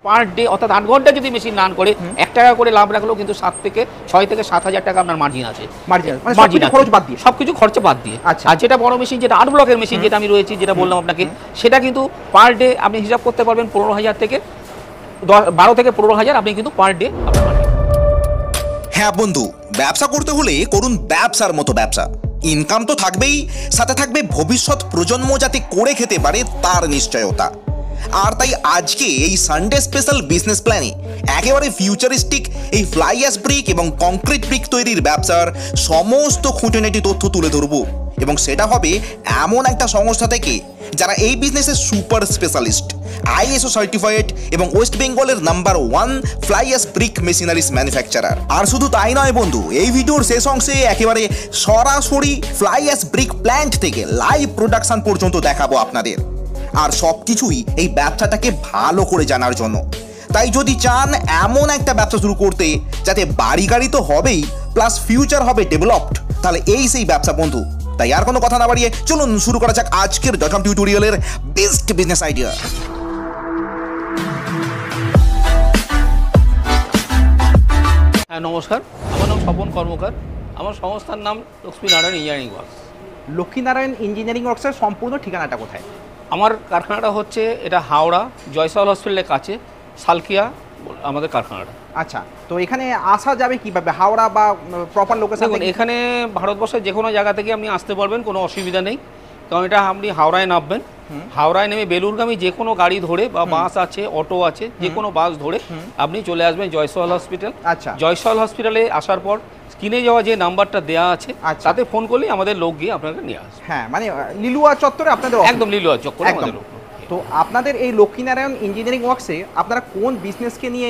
Per day অর্থাৎ 8 ঘন্টা যদি মেশিন রান করে 1 টাকা করে লাভ রাখলেও কিন্তু 6 থেকে 7,000 টাকা আপনার মার্জিন আছে। মার্জিন খরচ বাদ দিয়ে, সবকিছু খরচা বাদ দিয়ে। আচ্ছা। আর যেটা বড় মেশিন, যেটা 8 ব্লকের মেশিন, যেটা আমি রয়েছি, যেটা বললাম আপনাকে, সেটা কিন্তু পার ডে আপনি হিসাব করতে পারবেন 15,000 থেকে 12 থেকে 15,000 আপনি কিন্তু পার ডে আপনার মার্জিন। হ্যাঁ বন্ধু, ব্যবসা করতে হলে করুন ব্যবসার মতো ব্যবসা। ইনকাম তো থাকবেই, সাথে থাকবে ভবিষ্যৎ প্রজন্ম যাতে করে খেতে পারে তার নিশ্চয়তা। আর তাই আজকে এই সানডে স্পেশাল বিজনেস প্ল্যানে একেবারে ফিউচারিস্টিক এই ফ্লাই অ্যাশ ব্রিক এবং কংক্রিট ব্রিক তৈরির ব্যবসার সমস্ত খুঁটিনাটি তথ্য তুলে ধরবো, এবং সেটা হবে এমন একটা সংস্থা থেকে যারা এই বিজনেসের সুপার স্পেশালিস্ট, ISO সার্টিফাইড এবং ওয়েস্ট বেঙ্গলের number 1 fly ash brick machineries manufacturer. আর শুধু তাই নয় বন্ধু, এই ভিডিওর শেষ অংশে একেবারে সরাসরি ফ্লাই অ্যাশ ব্রিক প্ল্যান্ট থেকে লাইভ প্রোডাকশন পর্যন্ত দেখাবো আপনাদের। আর সব কিছুই এই ব্যবসাটাকে ভালো করে জানার জন্য। তাই যদি চান এমন একটা ব্যবসা শুরু করতে যাতে বাড়ি গাড়ি তো হবেই, প্লাস ফিউচার হবে ডেভেলপড, তাহলে এই সেই ব্যবসা বন্ধু। তাই আর কোনো কথা না বাড়িয়ে চলুন শুরু করা যাক আজকের ডটকম টিউটোরিয়ালের বেস্ট বিজনেস আইডিয়া। হ্যাঁ নমস্কার, আমার নাম স্বপন কর্মকার। আমার সংস্থার নাম Lakshminarayan engineering works. Lakshminarayan engineering ওয়ার্কসের সম্পূর্ণ ঠিকানাটা কোথায়? আমার কারখানাটা হচ্ছে এটা হাওড়া জয়সওয়াল হসপিটালের কাছে, সালকিয়া আমাদের কারখানাটা। আচ্ছা, তো এখানে আসা যাবে কিভাবে? হাওড়া বা প্রপার লোকেশন? দেখুন, এখানে ভারতবর্ষের যে কোনো জায়গা থেকে আপনি আসতে পারবেন, কোনো অসুবিধা নেই। কারণ এটা আপনি হাওড়ায় নামবেন, হাওড়ায় নেমে বেলুরগামী যে কোনো গাড়ি ধরে বা বাস আছে, অটো আছে, যে কোনো বাস ধরে আপনি চলে আসবেন জয়সওয়াল হসপিটাল। আচ্ছা, জয়সওয়াল হসপিটালে আসার পর স্ক্রিনে যাওয়া যে নাম্বারটা দেওয়া আছে তাতে ফোন করলে আমাদের লোক গিয়ে আপনাকে নিয়ে আসবে। হ্যাঁ, মানে লিলুয়া চত্বরে আপনাদের? একদম লিলুয়া চত্বরে আমাদের লোক। তো আপনাদের এই লক্ষ্মীনারায়ণ ইঞ্জিনিয়ারিং ওয়ার্কসে আপনারা কোন বিজনেসকে নিয়ে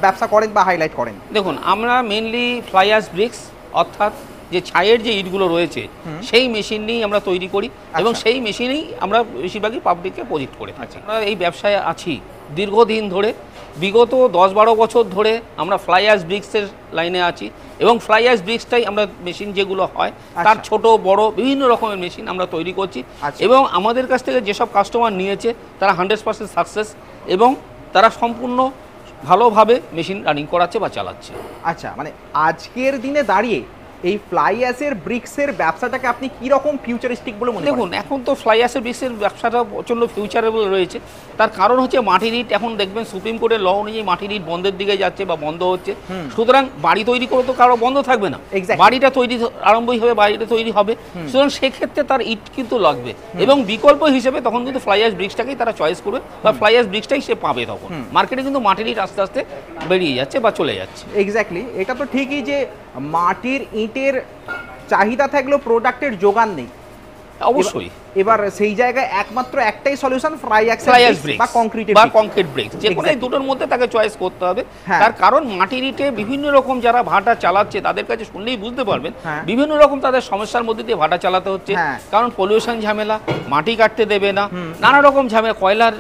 ব্যবসা করেন বা হাইলাইট করেন? দেখুন, আমরা মেনলি ফ্লাই অ্যাশ ব্রিক্স অর্থাৎ যে ছাইয়ের যে ইটগুলো রয়েছে সেই মেশিন নিয়েই আমরা তৈরি করি, এবং সেই মেশিনেই আমরা বেশিরভাগই পাবলিককে প্রজেক্ট করে থাকি। আমরা এই ব্যবসায় আছি দীর্ঘদিন ধরে, বিগত 10-12 বছর ধরে আমরা ফ্লাই অ্যাশ ব্রিক্সের লাইনে আছি, এবং ফ্লাই অ্যাশ ব্রিক্সটাই আমরা মেশিন যেগুলো হয় তার ছোট বড় বিভিন্ন রকমের মেশিন আমরা তৈরি করছি। এবং আমাদের কাছ থেকে যেসব কাস্টমার নিয়েছে তারা 100% সাকসেস, এবং তারা সম্পূর্ণ ভালোভাবে মেশিন রানিং করাচ্ছে বা চালাচ্ছে। আচ্ছা, মানে আজকের দিনে দাঁড়িয়ে এই ফ্লাই অ্যাশের ব্রিক্সের ব্যবসাটাকে আপনি কি রকম ফিউচারিস্টিক বলে মনে করেন? দেখুন, এখন তো ফ্লাই অ্যাশের ব্রিক্সের ব্যবসাটা প্রচণ্ড ফিউচারেবল রয়েছে। তার কারণ হচ্ছে মাটির ইট এখন দেখবেন সুপ্রিম কোর্টের ল অনুযায়ী মাটির ইট বন্ধের দিকে যাচ্ছে বা বন্ধ হচ্ছে। সুতরাং বাড়ি তৈরি করে তো কারো বন্ধ থাকবে না, বাড়িটা তৈরি আরম্ভই হবে, বাড়িটা তৈরি হবে। সুতরাং সেক্ষেত্রে তার ইট কিন্তু লাগবে, এবং বিকল্প হিসেবে তখন কিন্তু ফ্লাই অ্যাশ ব্রিক্সটাকেই তারা চয়েস করবে, বা ফ্লাই অ্যাশ ব্রিক্সটাই সে পাবে। তখন মার্কেটে কিন্তু মাটির ইট আস্তে আস্তে বেরিয়ে যাচ্ছে বা চলে যাচ্ছে। এক্স্যাক্টলি, এটা তো ঠিকই যে মাটির ইটের চাহিদা থাকলেও প্রোডাক্টের যোগান নেই। অবশ্যই এবার সেই জায়গায় একমাত্র একটাই সলিউশন ফ্লাই অ্যাশ ব্রিক্স বা কংক্রিট ব্রিক্স, যে কোনো এই দুটোর মধ্যে তাকে চয়েস করতে হবে। তার কারণ মাটির ইটে বিভিন্ন রকম যারা ভাটা চালাচ্ছে তাদের কাছে শুনলেই বুঝতে পারবেন বিভিন্ন রকম তাদের সমস্যার মধ্যে দিয়ে ভাটা চালাতে হচ্ছে। কারণ পলিউশন ঝামেলা, মাটি কাটতে দেবে না, নানা রকম ঝামেলা, কয়লার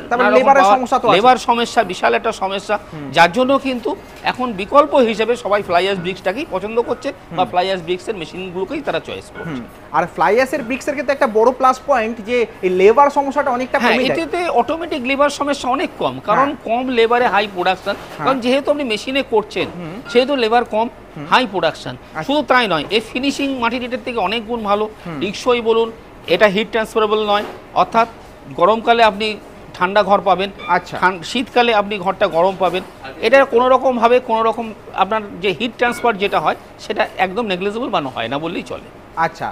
লেবার সমস্যা, বিশাল একটা সমস্যা। যার জন্য কিন্তু এখন বিকল্প হিসেবে সবাই ফ্লাই অ্যাশ ব্রিক্সটাকেই পছন্দ করছে, বা ফ্লাই অ্যাশ ব্রিক্সের মেশিনগুলোকেই তারা চয়েস করছে। আর ফ্লাই অ্যাশের ব্রিক্সের ক্ষেত্রে একটা বড় প্লাস পয়েন্ট যে এই লেবার সমস্যাটা অনেকটা কমে যায়। এটাতে অটোমেটিক লেবার সমস্যা অনেক কম, কারণ কম লেবারে হাই প্রোডাকশন। কারণ যেহেতু আপনি মেশিনে করছেন সেহেতু লেবার কম, হাই প্রোডাকশন। শুধু তাই নয়, এই ফিনিশিং মাটির ইটের থেকে অনেক গুণ ভালো। টেকসই বলুন, এটা হিট ট্রান্সফারেবল নয়, অর্থাৎ গরমকালে আপনি ঠান্ডা ঘর পাবেন, শীতকালে আপনি ঘরটা গরম পাবেন। এটা কোনো রকমভাবে কোনো রকম আপনার যে হিট ট্রান্সফার যেটা হয় সেটা একদম নেগলিজেবল বানো হয় না বললেই চলে। আচ্ছা,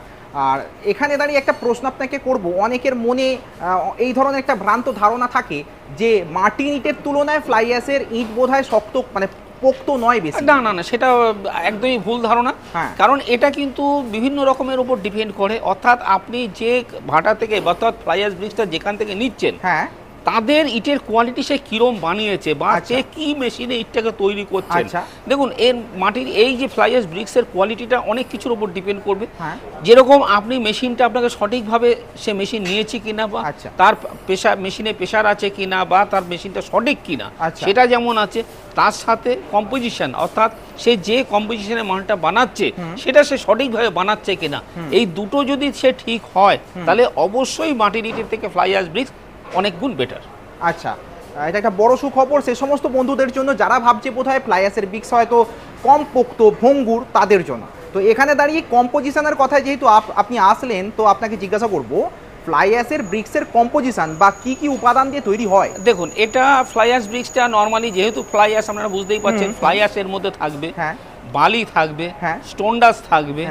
আর এখানে দাঁড়িয়ে একটা প্রশ্ন আপনাকে করব। অনেকের মনে এই ধরনের একটা ভ্রান্ত ধারণা থাকে যে মাটির ইটের তুলনায় ফ্লাই অ্যাশের ইট বোধহয় শক্ত, মানে পোক্ত নয় বেশি। না না না, সেটা একদমই ভুল ধারণা। কারণ এটা কিন্তু বিভিন্ন রকমের উপর ডিপেন্ড করে। অর্থাৎ আপনি যে ভাটা থেকে অর্থাৎ ফ্লাই অ্যাশ ব্রিক্সটা যেখান থেকে নিচ্ছেন তাদের ইটের কোয়ালিটি সে কিরম বানিয়েছে, বা সে কি মেশিনে ইটটাকে তৈরি করছে। দেখুন, এর মাটির এই যে ফ্লাই অ্যাশ ব্রিক্সের কোয়ালিটিটা অনেক কিছুর উপর ডিপেন্ড করবে। যেরকম আপনি মেশিনটা আপনাকে সঠিকভাবে সে মেশিন নিয়েছে কিনা, বা তার মেশিনে প্রেশার আছে কিনা, বা তার মেশিনটা সঠিক কিনা সেটা যেমন আছে, তার সাথে কম্পোজিশন, অর্থাৎ সে যে কম্পোজিশনের মালটা বানাচ্ছে সেটা সে সঠিকভাবে বানাচ্ছে কিনা, এই দুটো যদি সে ঠিক হয় তাহলে অবশ্যই মাটির ইটের থেকে ফ্লাই অ্যাশ ব্রিক্স অনেক গুণ বেটার। আচ্ছা, এটা একটা বড় সুখবর সে সমস্ত বন্ধুদের জন্য যারা ভাবছে বোধহয় ফ্লাইয়াসের ব্রিক্স হয়তো কম পোক্ত ভঙ্গুর তাদের জন্য। তো এখানে দাঁড়িয়ে কম্পোজিশনের কথায় যেহেতু আপনি আসলেন, তো আপনাকে জিজ্ঞাসা করব ফ্লাইয়াসের ব্রিক্সের কম্পোজিশন বা কি কি উপাদান দিয়ে তৈরি হয়। দেখুন, এটা ফ্লাইয়াস ব্রিক্সটা নর্মালি যেহেতু ফ্লাইয়াস আপনারা বুঝতেই পারছেন, ফ্লাইয়াসের মধ্যে থাকবে বালি থাকবে, স্টোন ডাস্ট থাকবে,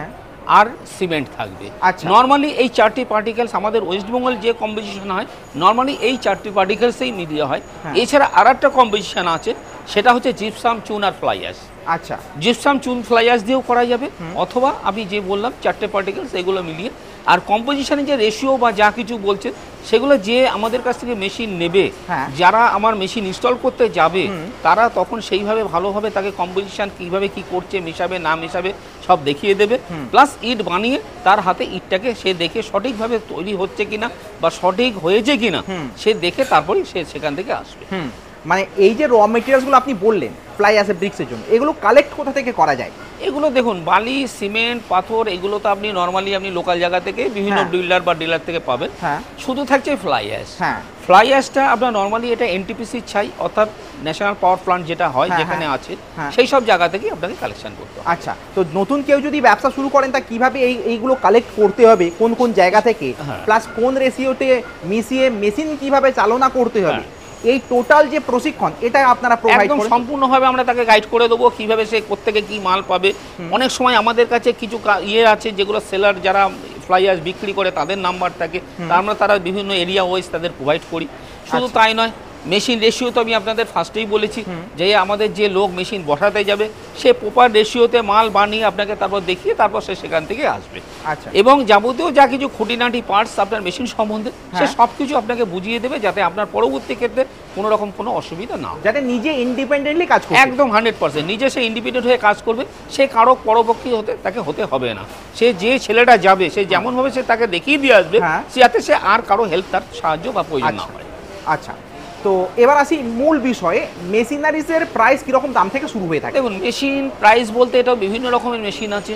আর সিমেন্ট থাকবে। নর্মালি এই চারটি পার্টিকেলস আমাদের ওয়েস্টবেঙ্গল যে কম্পোজিশন হয় নর্মালি এই চারটি পার্টিকেলসেই মিলিয়ে হয়। এছাড়া আর একটা কম্পোজিশন আছে, সেটা হচ্ছে জিপসাম, চুন আর ফ্লাইয়াস। আচ্ছা, জিপসাম, চুন, ফ্লাইয়াস দিয়েও করা যাবে, অথবা আমি যে বললাম চারটে পার্টিকেলস এগুলো মিলিয়ে। আর কম্পোজিশনের যে রেশিও বা যা কিছু বলছেন সেগুলো যে আমাদের কাছ থেকে মেশিন নেবে, যারা আমার মেশিন ইনস্টল করতে যাবে তারা তখন সেইভাবে ভালোভাবে তাকে কম্পোজিশন কীভাবে কি করছে, মেশাবে না মেশাবে সব দেখিয়ে দেবে। প্লাস ইট বানিয়ে তার হাতে ইটটাকে সে দেখে সঠিকভাবে তৈরি হচ্ছে কিনা বা সঠিক হয়েছে কিনা সে দেখে তারপরেই সে সেখান থেকে আসবে। মানে এই যে র মেটেরিয়ালসগুলো আপনি বললেন ফ্লাইয়াসের ব্রিক্সের জন্য, এগুলো কালেক্ট কোথা থেকে করা যায়? এগুলো দেখুন, বালি, সিমেন্ট, পাথর এগুলো তো আপনি নর্মালি আপনি লোকাল জায়গা থেকে বিভিন্ন ডিলার বা ডিলার থেকে পাবেন। শুধু থাকছে ফ্লাইয়াস। ফ্লাইয়াসটা আপনার নর্মালি এটা এনটিপিসি ছাই অর্থাৎ ন্যাশনাল পাওয়ার প্ল্যান্ট যেটা হয় যেখানে আছে সেই সব জায়গা থেকে আপনাকে কালেকশন করতে হবে। আচ্ছা, তো নতুন কেউ যদি ব্যবসা শুরু করেন তা কিভাবে এইগুলো কালেক্ট করতে হবে, কোন কোন জায়গা থেকে, প্লাস কোন রেশিওতে মিশিয়ে মেশিন কিভাবে চালনা করতে হবে, এই টোটাল যে প্রশিক্ষণ এটা আপনারা প্রোভাইড করেন? একদম সম্পূর্ণভাবে আমরা তাকে গাইড করে দেবো কিভাবে সে কোত্থেকে কি মাল পাবে। অনেক সময় আমাদের কাছে কিছু আছে যেগুলো সেলার যারা ফ্লাইয়াস বিক্রি করে তাদের নাম্বার থাকে, আমরা তারা বিভিন্ন এরিয়া ওয়াইজ তাদের প্রোভাইড করি। শুধু তাই নয়, মেশিন রেশিও তো আমি আপনাদের ফার্স্টেই বলেছি যে আমাদের যে লোক মেশিন বসাতে যাবে সে প্রপার রেশিওতে মাল বানিয়ে আপনাকে তারপর দেখিয়ে তারপর সে সেখান থেকে আসবে। আচ্ছা, এবং যাবতীয় যা কিছু খুঁটিনাটি পার্টস আপনার মেশিন সম্বন্ধে সে সব কিছু আপনাকে বুঝিয়ে দেবে যাতে আপনার পরবর্তী ক্ষেত্রে কোনো রকম কোনো অসুবিধা না হয়, যাতে নিজে ইন্ডিপেন্ডেন্টলি কাজ করবে। একদম 100% নিজে সে ইন্ডিপেন্ডেন্ট হয়ে কাজ করবে, সে কারো পরবর্তী তাকে হতে হবে না। সে যে ছেলেটা যাবে সে যেমনভাবে সে তাকে দেখিয়ে দিয়ে আসবে যাতে সে আর কারো হেল্প তার সাহায্য বা প্রয়োজন না হয়। আচ্ছা, তো এবার আসি মূল বিষয়ে, মেশিনারিজের প্রাইস কিরকম দাম থেকে শুরু হয়ে থাকে? দেখুন, মেশিন প্রাইস বলতে এটা বিভিন্ন রকমের মেশিন আছে।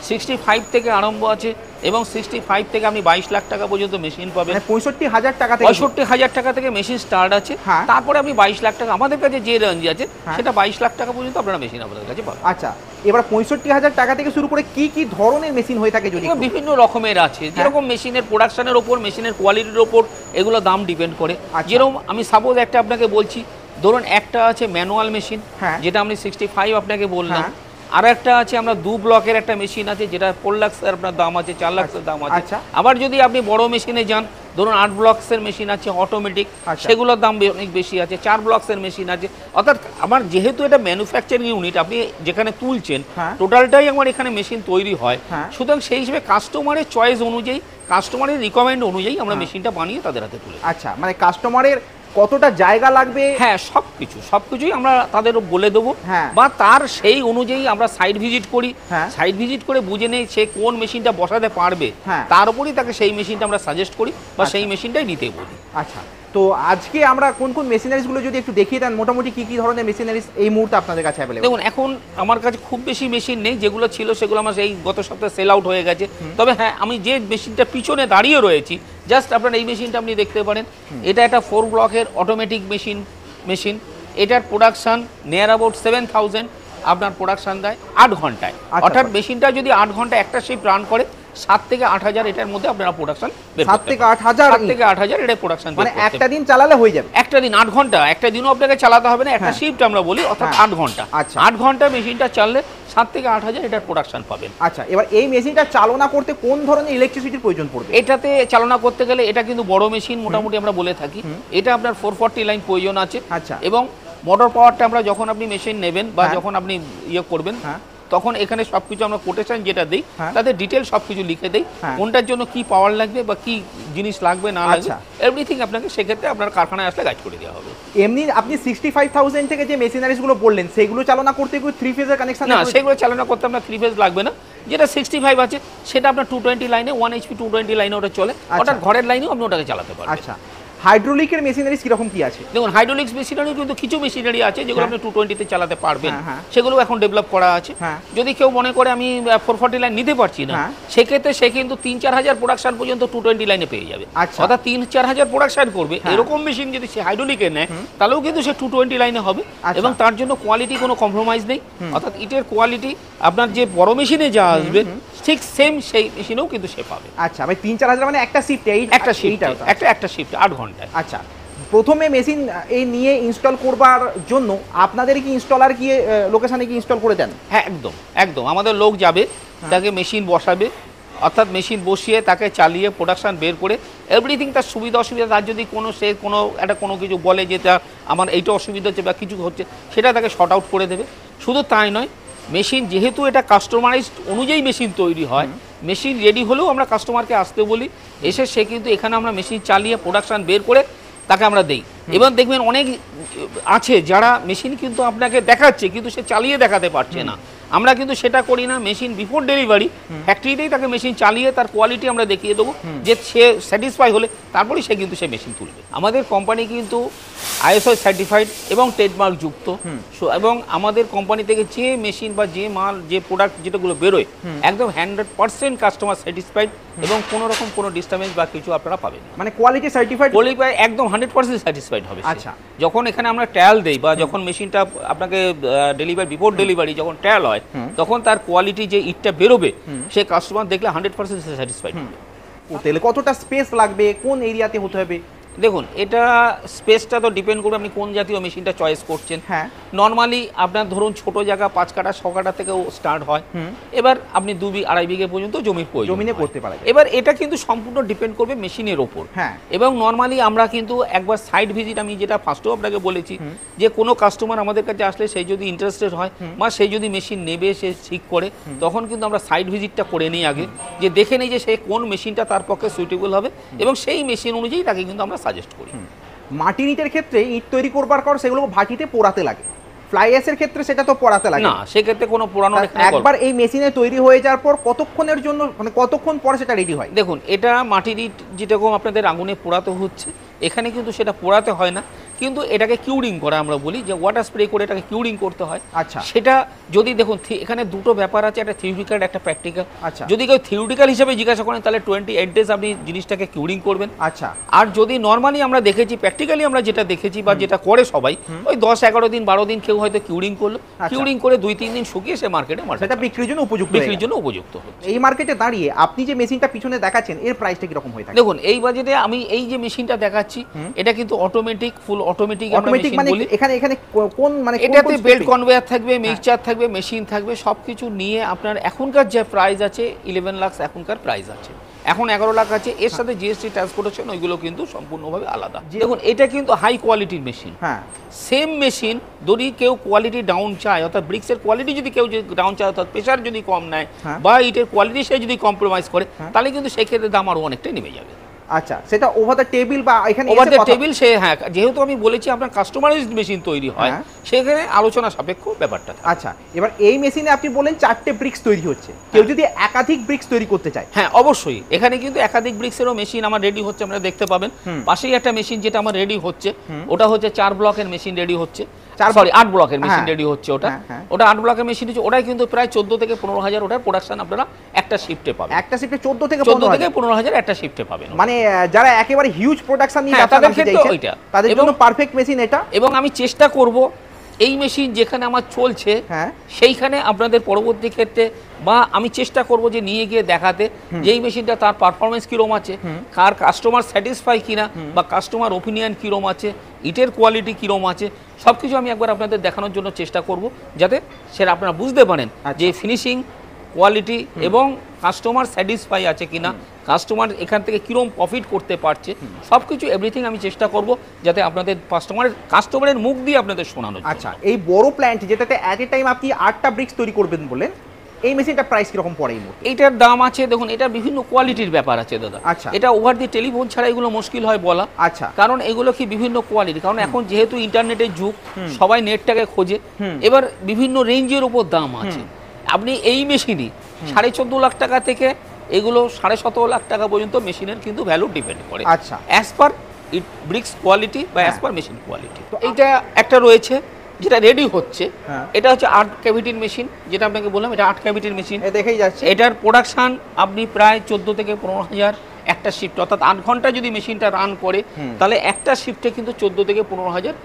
65 থেকে আরম্ভ আছে এবং 65 থেকে আপনি 22 লাখ টাকা পর্যন্ত মেশিন পাবেন। 65,000 টাকা থেকে 65,000 টাকা থেকে মেশিন স্টার্ট আছে। তারপরে আপনি 22 লাখ টাকা আমাদের কাছে যে রেঞ্জ আছে সেটা 22 লাখ টাকা পর্যন্ত আপনারা মেশিন আপনাদের কাছে পাবেন। আচ্ছা, এবার 65,000 টাকা থেকে শুরু করে কি কি ধরনের মেশিন হয়ে থাকে? যদি বিভিন্ন রকমের আছে, যেরকম মেশিনের প্রোডাকশনের ওপর, মেশিনের কোয়ালিটির ওপর এগুলো দাম ডিপেন্ড করে। যেরকম আমি সাপোজ একটা আপনাকে বলছি, ধরুন একটা আছে ম্যানুয়াল মেশিন যেটা আমি 65 আপনাকে বললাম, আর একটা আছে আমরা 2 ব্লকের একটা মেশিন আছে যেটা 4 লাখ আপনার দাম আছে, 4 লাখের দাম আছে। আবার যদি আপনি বড় মেশিনে যান, ধরুন 8 ব্লকসের মেশিন আছে অটোমেটিক, সেগুলোর দাম অনেক বেশি আছে। 4 ব্লকসের মেশিন আছে। অর্থাৎ আমার যেহেতু এটা ম্যানুফ্যাকচারিং ইউনিট, আপনি যেখানে তুলছেন টোটালটাই আমার এখানে মেশিন তৈরি হয়, সুতরাং সেই হিসেবে কাস্টমারের চয়েস অনুযায়ী, কাস্টমারের রিকমেন্ড অনুযায়ী আমরা মেশিনটা বানিয়ে তাদের হাতে তুলি। আচ্ছা, মানে কাস্টমারের কতটা জায়গা লাগবে, সবকিছুই আমরা তাদের বলে দেবো, বা তার সেই অনুযায়ী আমরা সাইট ভিজিট করি। সাইট ভিজিট করে বুঝে নেই সে কোন মেশিনটা বসাতে পারবে, তার উপরই তাকে সেই মেশিনটা আমরা সাজেস্ট করি বা সেই মেশিনটাই নিতে বলি। আচ্ছা, তো আজকে আমরা কোন কোন মেশিনারিজগুলো যদি একটু দেখিয়ে দেন, মোটামুটি কি কি ধরনের মেশিনারিজ এই মুহূর্তে আপনাদের কাছে অ্যাভেলেবল? দেখুন, এখন আমার কাছে খুব বেশি মেশিন নেই, যেগুলো ছিল সেগুলো আমার এই গত সপ্তাহে সেল আউট হয়ে গেছে। তবে হ্যাঁ, আমি যে মেশিনটা পিছনে দাঁড়িয়ে রয়েছি, জাস্ট আপনার এই মেশিনটা আপনি দেখতে পারেন। এটা একটা 4 ব্লকের অটোমেটিক মেশিন। এটার প্রোডাকশন নিয়ার অ্যাবাউট 7000 আপনার প্রোডাকশন দেয় 8 ঘন্টায়। অর্থাৎ মেশিনটা যদি 8 ঘন্টা একটা শিফট রান করে 7 থেকে 8,000 এটার মধ্যে আপনারা প্রোডাকশন 7 থেকে 8,000 এটা প্রোডাকশন, মানে একটা দিন চালালে হয়ে যাবে। একটা দিন 8 ঘন্টা, একটা দিনও আপনাকে চালাতে হবে না, একটা শিফট আমরা বলি, অর্থাৎ 8 ঘন্টা। 8 ঘন্টা মেশিনটা চাললে 7 থেকে 8,000 এটার প্রোডাকশন পাবেন। আচ্ছা, এবার এই মেশিনটা চালনা করতে কোন ধরনের ইলেকট্রিসিটির প্রয়োজন পড়বে? এটাতে চালনা করতে গেলে এটা কিন্তু বড় মেশিন, মোটামুটি আমরা বলে থাকি এটা আপনার 440 লাইন প্রয়োজন আছে। আচ্ছা, এবং মোটর পাওয়ারটা আমরা যখন আপনি মেশিন নেবেন বা যখন আপনি করবেন তখন এখানে সবকিছু আমরা কোটেশন যেটা দিই তাতে ডিটেল সবকিছু লিখে দেই, কোনটার জন্য কি পাওয়ার লাগবে বা কি জিনিস লাগবে না লাগবে, এভরিথিং আপনাকে সেক্ষেত্রে আপনার কারখানায় আসলে গাইড করে দেওয়া হবে। এমনি আপনি 65,000 থেকে যে মেশিনারিজগুলো বললেন সেগুলো চালনা করতে কি 3 ফেজের কানেকশন? না, সেগুলো চালনা করতে আপনার 3 ফেজ লাগবে না। যেটা 65 আছে সেটা আপনার 220 লাইনে 1 HP 220 লাইনে ওটা চলে, ওটা ঘরের লাইনেও আপনি ওটাকে চালাতে পারবেন। আচ্ছা, হাইড্রোলিকের মেশিনারিজ কিরকম কি আছে? দেখুন হাইড্রোলিক্স মেশিনারি কিন্তু কিছু মেশিনারি আছে যেগুলো আপনি 220 তে চালাতে পারবেন, সেগুলো এখন ডেভেলপ করা আছে। যদি কেউ মনে করে আমি 440 লাইন নিতে পারছি না, সেক্ষেত্রে সে কিন্তু 3-4 হাজার প্রোডাকশন পর্যন্ত 220 লাইনে পেয়ে যাবে। অর্থাৎ 3-4 হাজার প্রোডাকশন করবে এরকম মেশিন যদি সে হাইড্রোলিকে নেয় তাহলেও কিন্তু সে 220 লাইনে হবে, এবং তার জন্য কোয়ালিটি কোনো কম্প্রোমাইজ নেই। অর্থাৎ ইটের কোয়ালিটি আপনার যে বড় মেশিনে যা আসবে ঠিক সেম সেই মেশিনেও কিন্তু সে পাবে। আচ্ছা, ভাই 3-4 হাজার মানে একটা শিফট, একটা শিফট, একটা শিফট 8 ঘন্টায়। আচ্ছা, প্রথমে মেশিন এই নিয়ে ইনস্টল করবার জন্য আপনাদের কি ইনস্টলার গিয়ে লোকেশনে কি ইনস্টল করে দেন? হ্যাঁ, একদম একদম আমাদের লোক যাবে, তাকে মেশিন বসাবে, অর্থাৎ মেশিন বসিয়ে তাকে চালিয়ে প্রোডাকশান বের করে এভরিথিং তার সুবিধা অসুবিধা, তার যদি কোনো কিছু বলে যে তা আমার এইটা অসুবিধা হচ্ছে বা কিছু হচ্ছে, সেটা তাকে শর্ট আউট করে দেবে। শুধু তাই নয়, মেশিন যেহেতু এটা কাস্টমাইজড অনুযায়ী মেশিন তৈরি হয়, মেশিন রেডি হলেও আমরা কাস্টমারকে আসতে বলি, এসে সে কিন্তু এখানে আমরা মেশিন চালিয়ে প্রোডাকশান বের করে তাকে আমরা দেই। এবং দেখবেন অনেক আছে যারা মেশিন কিন্তু আপনাকে দেখাচ্ছে কিন্তু সে চালিয়ে দেখাতে পারছে না, আমরা কিন্তু সেটা করি না। মেশিন বিফোর ডেলিভারি ফ্যাক্টরিতেই তাকে মেশিন চালিয়ে তার কোয়ালিটি আমরা দেখিয়ে দেবো, যে সে স্যাটিসফাই হলে তারপরেই সে কিন্তু সে মেশিন তুলবে। আমাদের কোম্পানি কিন্তু ISO সার্টিফাইড এবং ট্রেডমার্ক যুক্ত, এবং আমাদের কোম্পানি থেকে যে মেশিন বা যে মাল যে প্রোডাক্ট যেটাগুলো বেরোয় একদম 100% কাস্টমার স্যাটিসফাইড, এবং কোনো রকম কোনো ডিস্টার্বেন্স বা কিছু আপনারা পাবেন। মানে কোয়ালিটি সার্টিফাইড, কোয়ালিটি একদম 100% স্যাটিসফাইড হবে। আচ্ছা, যখন এখানে আমরা ট্রায়াল দেই বা যখন মেশিনটা আপনাকে ডেলিভারি বিফোর ডেলিভারি যখন ট্রায়াল হয়, তখন তার কোয়ালিটি যে ইটটা বেরোবে সে কাস্টমার দেখলে 100% স্যাটিসফাইড হবে। তাহলে কতটা স্পেস লাগবে, কোন এরিয়াতে হতে হবে? দেখুন, এটা স্পেসটা তো ডিপেন্ড করবে আপনি কোন জাতীয় মেশিনটা চয়েস করছেন। হ্যাঁ, নর্মালি আপনার ধরুন ছোট জায়গা 5 কাঠা 6 কাঠা থেকেও স্টার্ট হয়, এবার আপনি 2-2.5 বিঘে পর্যন্ত জমিনে করতে পারেন। এবার এটা কিন্তু সম্পূর্ণ ডিপেন্ড করবে মেশিনের ওপর। হ্যাঁ, এবং নর্মালি আমরা কিন্তু একবার সাইট ভিজিট, আমি যেটা ফার্স্টেও আপনাকে বলেছি, যে কোনো কাস্টমার আমাদের কাছে আসলে সেই যদি ইন্টারেস্টেড হয় বা সেই যদি মেশিন নেবে সে ঠিক করে, তখন কিন্তু আমরা সাইট ভিজিটটা করে নিই আগে, যে দেখে নিই যে সে কোন মেশিনটা তার পক্ষে সুইটেবল হবে, এবং সেই মেশিন অনুযায়ী তাকে কিন্তু আমরা সাজেস্ট করি। মাটির ইটের ক্ষেত্রে ইট তৈরি করবার পর সেগুলো ভাটিতে পোড়াতে লাগে, ফ্লাই অ্যাশের ক্ষেত্রে সেটা তো পোড়াতে লাগে না, সেক্ষেত্রে কোনো পোড়ানোর একবার এই মেশিনে তৈরি হয়ে যাওয়ার পর কতক্ষণের জন্য, মানে কতক্ষণ পরে সেটা রেডি হয়? দেখুন, এটা মাটির ইট যেরকম আপনাদের আগুনে পোড়াতে হচ্ছে, এখানে কিন্তু সেটা পোড়াতে হয় না, কিন্তু এটাকে কিউরিং করা আমরা বলি, যে ওয়াটার স্প্রে করে এটাকে কিউরিং করতে হয়। আচ্ছা, সেটা যদি দেখুন এখানে দুটো ব্যাপার আছে, একটা থিওরিটিক্যাল একটা প্র্যাকটিক্যাল। আচ্ছা, যদি কেউ থিওরিটিক্যাল হিসেবে জিজ্ঞাসা করেন তাহলে 28 ডেজ আপনি জিনিসটাকে কিউরিং করবেন। আচ্ছা, আর যদি নর্মালি আমরা দেখেছি, প্র্যাকটিক্যালি আমরা যেটা দেখেছি বা যেটা করে সবাই, ওই 10-11 দিন 12 দিন কেউ হয়তো কিউরিং করলো, কিউরিং করে 2-3 দিন শুকিয়ে সে মার্কেটে সেটা বিক্রির জন্য উপযুক্ত হচ্ছে। এই মার্কেটে দাঁড়িয়ে আপনি যে মেশিনটা পিছনে দেখাচ্ছেন এর প্রাইসটা কিরকম হয়ে থাকে? দেখুন, এই বাজেটে আমি এই যে মেশিনটা দেখাচ্ছি, এটা কিন্তু অটোমেটিক, ফুল অটোমেটিক মানে এখানে কোন, মানে এটাতে বেল্ট কনভেয়ার থাকবে, মিক্সচার থাকবে, মেশিন থাকবে, সবকিছু নিয়ে আপনার এখনকার যে প্রাইস আছে 11 লাখ এখনকার প্রাইস আছে, এখন 11 লাখ আছে, এর সাথে জিএসটি ট্রান্সপোর্টেশন ওইগুলো কিন্তু সম্পূর্ণভাবে আলাদা। দেখুন, এটা কিন্তু হাই কোয়ালিটির মেশিন। হ্যাঁ, সেম মেশিন যদি কেউ কোয়ালিটি ডাউন চায়, অর্থাৎ ব্রিক্সের কোয়ালিটি যদি কেউ ডাউন চায়, অর্থাৎ প্রেশার যদি কম নেয় বা ইটের কোয়ালিটি সে যদি কম্প্রোমাইজ করে, তাহলে কিন্তু সেক্ষেত্রে দাম আরও অনেকটাই নেমে যাবে। আচ্ছা, সেটা ওভার দ্য টেবিল বা এখানে ওভার দ্য টেবিল, সে হ্যাঁ, যেহেতু আমি বলেছি আপনার কাস্টমাইজড মেশিন তৈরি হয়, সেখানে আলোচনা সাপেক্ষ ব্যাপারটা। আচ্ছা, এবার এই মেশিনে আপনি বলেন 4টে ব্রিক্স তৈরি হচ্ছে, কেউ যদি একাধিক ব্রিক্স তৈরি করতে চায়? হ্যাঁ, অবশ্যই এখানে কিন্তু একাধিক ব্রিক্সেরও মেশিন আমার রেডি হচ্ছে, আমরা দেখতে পাবেন। পাশেই একটা মেশিন যেটা আমার রেডি হচ্ছে, ওটা হচ্ছে 4 ব্লকের মেশিন রেডি হচ্ছে, 8 ব্লকের মেশিন রেডি হচ্ছে। ওটা 8 ব্লকের মেশিন হচ্ছে, ওটাই কিন্তু প্রায় 14 থেকে 15 হাজার ওটার প্রোডাকশন আপনারা একটা শিফটে পাবেন। একটা শিফটে 14 থেকে 15 হাজার একটা শিফটে পাবেন। মানে যারা একেবারে হিউজ প্রোডাকশন নিয়ে তাদের ক্ষেত্রে ওইটা, তাদের জন্য পারফেক্ট মেশিন এটা। এবং আমি চেষ্টা করব এই মেশিন যেখানে আমার চলছে সেইখানে আপনাদের পরবর্তী ক্ষেত্রে, বা আমি চেষ্টা করব যে নিয়ে গিয়ে দেখাতে যে এই মেশিনটা তার পারফরমেন্স কিরম আছে, কার কাস্টমার স্যাটিসফাই কিনা, বা কাস্টমার ওপিনিয়ন কিরম আছে, ইটের কোয়ালিটি কিরম আছে, সব কিছু আমি একবার আপনাদের দেখানোর জন্য চেষ্টা করব, যাতে সেটা আপনারা বুঝতে পারেন যে ফিনিশিং, কোয়ালিটি এবং কাস্টমার স্যাটিসফাই আছে কিনা, কাস্টমার এখান থেকে কিরম প্রফিট করতে পারছে, সব কিছু এভরিথিং আমি চেষ্টা করব যাতে আপনাদের কাস্টমারের মুখ দিয়ে আপনাদের শোনানো। আচ্ছা, এই বড় প্ল্যান্ট যেটাতে অ্যাট এ টাইম আপনি 8টা ব্রিক্স তৈরি করবেন বলেন, এই মেশিনটা প্রাইস কিরকম পড়ে? এই মুহূর্তে এটার দাম আছে, দেখুন এটা বিভিন্ন কোয়ালিটির ব্যাপার আছে দাদা। আচ্ছা, এটা ওভার দি টেলিফোন ছাড়া এগুলো মুশকিল হয় বলা। আচ্ছা, কারণ এগুলো কি বিভিন্ন কোয়ালিটি, কারণ এখন যেহেতু ইন্টারনেটের যুগ, সবাই নেটটাকে খোঁজে, এবার বিভিন্ন রেঞ্জের উপর দাম আছে। আপনি এই মেশিনই 14.5 লাখ টাকা থেকে এগুলো 17.5 লাখ টাকা পর্যন্ত মেশিনের কিন্তু ভ্যালু ডিপেন্ড করে। আচ্ছা, অ্যাজ পার ইট ব্রিক্স কোয়ালিটি বা অ্যাজ পার মেশিন কোয়ালিটি। তো এইটা একটা রয়েছে যেটা রেডি হচ্ছে, এটা হচ্ছে 8 ক্যাভিটির মেশিন, যেটা আপনাকে বললাম এটা 8 ক্যাভিটির মেশিন, দেখেই যাচ্ছে। এটার প্রোডাকশন আপনি প্রায় 14 থেকে 15,000 একটা শিফট, অর্থাৎ 8 ঘন্টা যদি মেশিনটা রান করে তাহলে একটা শিফটে কিন্তু 14 থেকে 15,000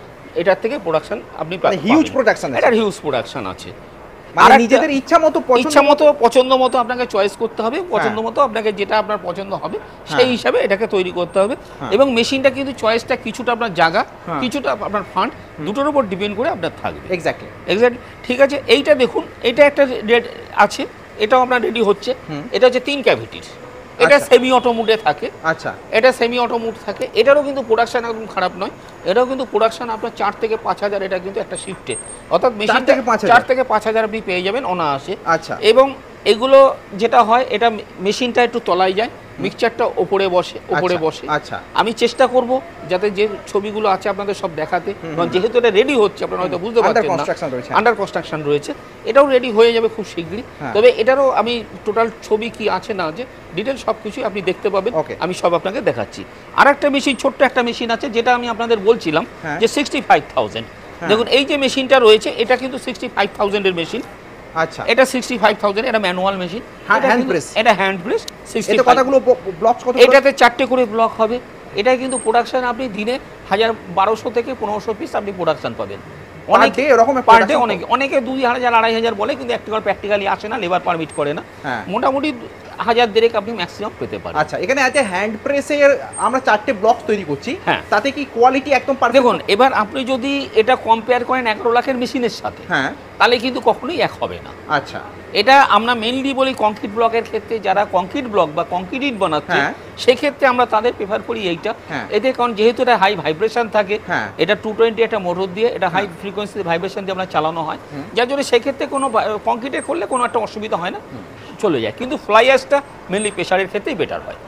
এটার থেকে প্রোডাকশন আপনি পাবেন। হিউজ প্রোডাকশন, এটা হিউজ প্রোডাকশন আছে। মানে নিজেদের ইচ্ছা মতো পছন্দ মতো আপনাকে চয়েস করতে হবে, পছন্দ মতো আপনাকে যেটা আপনার পছন্দ হবে সেই হিসাবে এটাকে তৈরি করতে হবে। এবং মেশিনটা কিন্তু চয়েসটা কিছুটা আপনার জায়গা, কিছুটা আপনার ফান্ড, দুটোর উপর ডিপেন্ড করে আপনার থাকবে। এক্স্যাক্টলি। ঠিক আছে, এইটা দেখুন, এটা একটা রেড আছে, এটাও আপনার রেডি হচ্ছে। এটা হচ্ছে 3 ক্যাভিটির, এটা সেমি অটো মোডে থাকে। আচ্ছা, এটা সেমি অটো মোড থাকে, এটারও কিন্তু প্রোডাকশন একদম খারাপ নয়, এটাও কিন্তু প্রোডাকশন আপনার 4 থেকে 5,000, এটা কিন্তু একটা শিফটে, অর্থাৎ মেশিন 4 থেকে 5,000 আপনি পেয়ে যাবেন অনায়াসে। আচ্ছা, এবং এগুলো যেটা হয়, এটা মেশিনটা একটু তলায় যায়, মিক্সচারটা ওপরে বসে। আচ্ছা, আমি চেষ্টা করব যাতে যে ছবিগুলো আছে আপনাদের সব দেখাতে, কারণ যেহেতু এটা রেডি হচ্ছে আপনারা হয়তো বুঝতে পারছেন না, আন্ডার কনস্ট্রাকশন রয়েছে, এটাও রেডি হয়ে যাবে খুব শীঘ্রই। তবে এটারও আমি টোটাল ছবি কি আছে না আছে ডিটেল সব কিছুই আপনি দেখতে পাবেন, আমি সব আপনাকে দেখাচ্ছি। আর একটা মেশিন, ছোট্ট একটা মেশিন আছে যেটা আমি আপনাদের বলছিলাম যে 65,000। দেখুন এই যে মেশিনটা রয়েছে এটা কিন্তু 65,000 এর মেশিন। আচ্ছা, এটা 65,000, এটা ম্যানুয়াল মেশিন, হ্যান্ড প্রেস, এটা হ্যান্ড প্রেস। এতে কতগুলো ব্লকস কত? এটাতে 4টে করে ব্লক হবে। এটা কিন্তু প্রোডাকশন আপনি দিনে 1200 থেকে 1500 পিস আপনি প্রোডাকশন পাবেন। অনেকে এরকম পার ডে, অনেকে 2,000 2,500 বলে, কিন্তু একবার প্র্যাকটিক্যালি আসে না, লেবার পারমিট করে না। মোটামুটি 1,000 আপনি ম্যাক্সিমাম পেতে পারেন। আচ্ছা, এখানে আছে হ্যান্ড প্রেসের আমরা 4টে ব্লক তৈরি করছি, তাতে কি কোয়ালিটি একদম পারফেক্ট? দেখুন, এবার আপনি যদি এটা কম্পেয়ার করেন 11 লাখের মেশিনের সাথে, তাহলে কিন্তু কখনোই এক হবে না। আচ্ছা, এটা আমরা মেইনলি বলি কংক্রিট ব্লকের ক্ষেত্রে, যারা কংক্রিট ব্লক বা কংক্রিট ইট বানাচ্ছে সেক্ষেত্রে আমরা তাদের প্রেফার করি এইটা। এতে কারণ যেহেতু এটা হাই ভাইব্রেশন থাকে, এটা 220 একটা মোটর দিয়ে, এটা হাই ফ্রিকোয়েন্সি ভাইব্রেশন দিয়ে আমরা চালানো হয়, যার জন্য সেক্ষেত্রে কোনো কংক্রিটে করলে কোনো একটা অসুবিধা হয় না, চলে যায়। কিন্তু ফ্লাই অ্যাশটা মেইনলি প্রেশারের ক্ষেত্রেই বেটার হয়।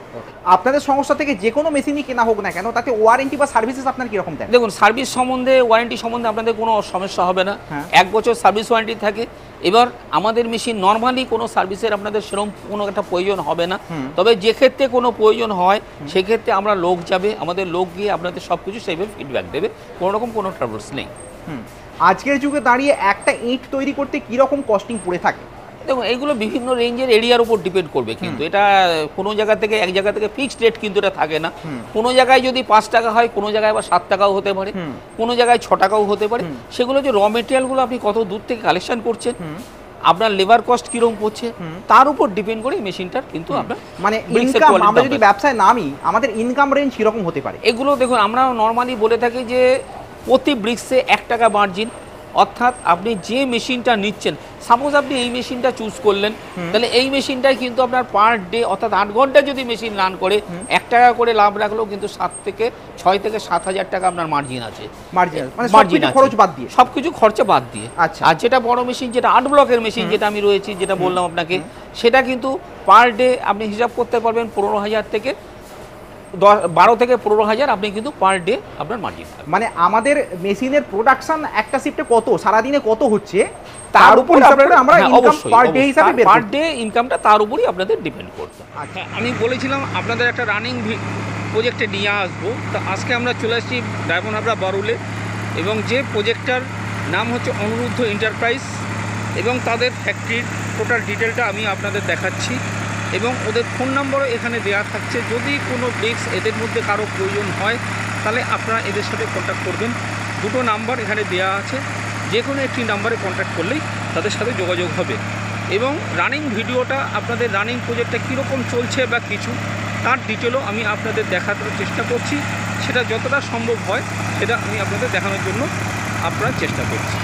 আপনাদের সংস্থা থেকে যে কোনো মেশিনই কেনা হোক না কেন, তাতে ওয়ারেন্টি বা সার্ভিসেস আপনার কিরকম দেন? দেখুন, সার্ভিস সম্বন্ধে, ওয়ারেন্টি সম্বন্ধে আপনাদের কোনো সমস্যা হবে না। 1 বছর সার্ভিস ওয়ারেন্টি থাকে। এবার আমাদের মেশিন নর্মালি কোনো সার্ভিসের আপনাদের সেরকম কোনো একটা প্রয়োজন হবে না, তবে যে ক্ষেত্রে কোনো প্রয়োজন হয় সেক্ষেত্রে আমরা লোক যাবে, আমাদের লোক গিয়ে আপনাদের সব কিছু সেইভাবে ফিডব্যাক দেবে, কোনো রকম কোনো ট্রাবলস নেই। আজকের যুগে দাঁড়িয়ে একটা ইট তৈরি করতে কীরকম কস্টিং পড়ে থাকে? দেখুন, এইগুলো বিভিন্ন রেঞ্জের এরিয়ার উপর ডিপেন্ড করবে, কিন্তু এটা কোনো জায়গা থেকে এক জায়গা থেকে ফিক্সড রেট কিন্তু এটা থাকে না। কোনো জায়গায় যদি 5 টাকা হয়, কোনো জায়গায় আবার 7 টাকাও হতে পারে, কোনো জায়গায় 6 টাকাও হতে পারে। সেগুলো যে র মেটেরিয়ালগুলো আপনি কত দূর থেকে কালেকশন করছেন, আপনার লেবার কস্ট কিরকম পড়ছে, তার উপর ডিপেন্ড করে মেশিনটার কিন্তু আপনার মানে ইনকাম, আমরা যদি ব্যবসায় নামি আমাদের ইনকাম রেঞ্জ কিরকম হতে পারে? এগুলো দেখুন, আমরা নর্মালি বলে থাকি যে প্রতি ব্রিক্সে 1 টাকা মার্জিন, অর্থাৎ আপনি যে মেশিনটা নিচ্ছেন, সাপোজ আপনি এই মেশিনটা চুজ করলেন, তাহলে এই মেশিনটাই কিন্তু আপনার পার ডে, অর্থাৎ 8 ঘন্টা যদি মেশিন রান করে 1 টাকা করে লাভ রাখলেও কিন্তু 6 থেকে 7,000 টাকা আপনার মার্জিন আছে। মার্জিন খরচ বাদ দিয়ে, সবকিছু খরচা বাদ দিয়ে। আচ্ছা, আর যেটা বড় মেশিন, যেটা 8 ব্লকের মেশিন যেটা আমি রয়েছি, যেটা বললাম আপনাকে, সেটা কিন্তু পার ডে আপনি হিসাব করতে পারবেন 15,000 থেকে 12 থেকে 15,000 আপনি কিন্তু পার ডে আপনার মার্জিন। মানে আমাদের মেশিনের প্রোডাকশন একটা শিফটে কত, সারাদিনে কত হচ্ছে, তার উপর আমরা ইনকাম পার ডে হিসাবে বের করি। পার ডে ইনকামটা তার উপরই আপনাদের ডিপেন্ড করছে। আচ্ছা, আমি বলেছিলাম আপনাদের একটা রানিং প্রজেক্টে নিয়ে আসবো, তো আজকে আমরা চলে আসছি ডায়মন্ড হাবড়া বারুলে, এবং যে প্রজেক্টটার নাম হচ্ছে অনুরুদ্ধ এন্টারপ্রাইজ, এবং তাদের ফ্যাক্টরির টোটাল ডিটেলটা আমি আপনাদের দেখাচ্ছি, এবং ওদের ফোন নম্বরও এখানে দেওয়া থাকছে। যদি কোনো ব্রিক্স এদের মধ্যে কারো প্রয়োজন হয় তাহলে আপনারা এদের সাথে কন্ট্যাক্ট করবেন। 2টো নাম্বার এখানে দেওয়া আছে, যে কোনো একটি নাম্বারে কন্ট্যাক্ট করলেই তাদের সাথে যোগাযোগ হবে। এবং রানিং ভিডিওটা, আপনাদের রানিং প্রজেক্টটা কীরকম চলছে বা কিছু, তার ডিটেলও আমি আপনাদের দেখাতে চেষ্টা করছি। সেটা যতটা সম্ভব হয় সেটা আমি আপনাদের দেখানোর জন্য আপনার চেষ্টা করছি।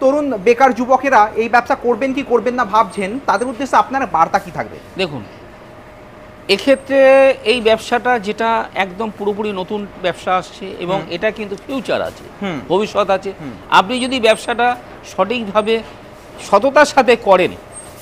তরুণ বেকার যুবকেরা এই ব্যবসা করবেন কি করবেন না ভাবছেন, তাদের উদ্দেশ্যে আপনার বার্তা কি থাকবে? দেখুন, এক্ষেত্রে এই ব্যবসাটা যেটা একদম পুরোপুরি নতুন ব্যবসা আসছে এবং এটা কিন্তু ফিউচার আছে, ভবিষ্যৎ আছে। আপনি যদি ব্যবসাটা সঠিকভাবে সততার সাথে করেন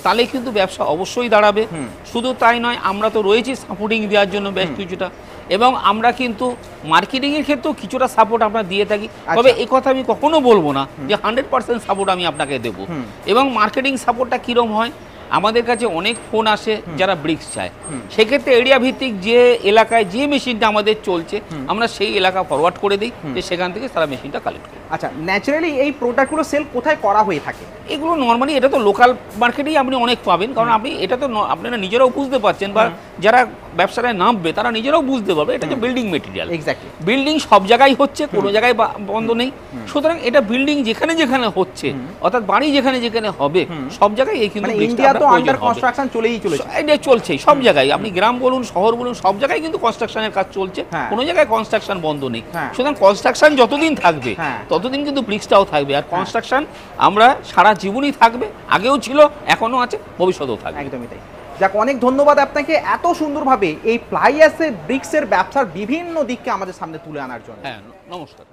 তাহলে কিন্তু ব্যবসা অবশ্যই দাঁড়াবে। শুধু তাই নয়, আমরা তো রয়েছি সাপোর্টিং দেওয়ার জন্য বেশ কিছুটা, এবং আমরা কিন্তু মার্কেটিংয়ের ক্ষেত্রেও কিছুটা সাপোর্ট আমরা দিয়ে থাকি। তবে এই কথা আমি কখনো বলবো না যে 100% সাপোর্ট আমি আপনাকে দেবো। এবং মার্কেটিং সাপোর্টটা কীরকম হয়, আমাদের কাছে অনেক ফোন আসে যারা ব্রিক্স চায়, সেক্ষেত্রে এরিয়া ভিত্তিক যে এলাকায় যে মেশিনটা আমাদের চলছে আমরা সেই এলাকা ফরওয়ার্ড করে দিই, যে সেখান থেকে তারা মেশিনটা কালেক্ট করে। আচ্ছা, ন্যাচারালি এই প্রোডাক্টগুলো সেল কোথায় করা হয়ে থাকে? এগুলো নর্মালি এটা তো লোকাল মার্কেটেই আপনি অনেক পাবেন, কারণ আপনি এটা তো আপনারা নিজেরাও বুঝতে পারছেন, বা যারা ব্যবসাটায় নামবে তারা নিজেরাও বুঝতে পারবে এটা যে বিল্ডিং মেটেরিয়াল। এক্স্যাক্টলি, বিল্ডিং সব জায়গায় হচ্ছে, কোনো জায়গায় বন্ধ নেই। সুতরাং এটা বিল্ডিং যেখানে যেখানে হচ্ছে, অর্থাৎ বাড়ি যেখানে যেখানে হবে, সব জায়গায় এই কিন্তু ইন্ডিয়া তো আন্ডার কনস্ট্রাকশন চলেই চলেছে, এটা চলছেই সব জায়গায়। আপনি গ্রাম বলুন, শহর বলুন, সব জায়গায় কিন্তু কনস্ট্রাকশনের কাজ চলছে, কোনো জায়গায় কনস্ট্রাকশন বন্ধ নেই। সুতরাং কনস্ট্রাকশন যতদিন থাকবে ততদিন কিন্তু ব্রিক্সটাও থাকবে, আর কনস্ট্রাকশন আমরা সারা জীবনই থাকবে, আগেও ছিল, এখনো আছে, ভবিষ্যতেও থাকবে। একদমই তাই। যাক, অনেক ধন্যবাদ আপনাকে এত সুন্দরভাবে এই ফ্লাই অ্যাশের ব্রিক্সের ব্যবসার বিভিন্ন দিককে আমাদের সামনে তুলে আনার জন্য। হ্যাঁ, নমস্কার।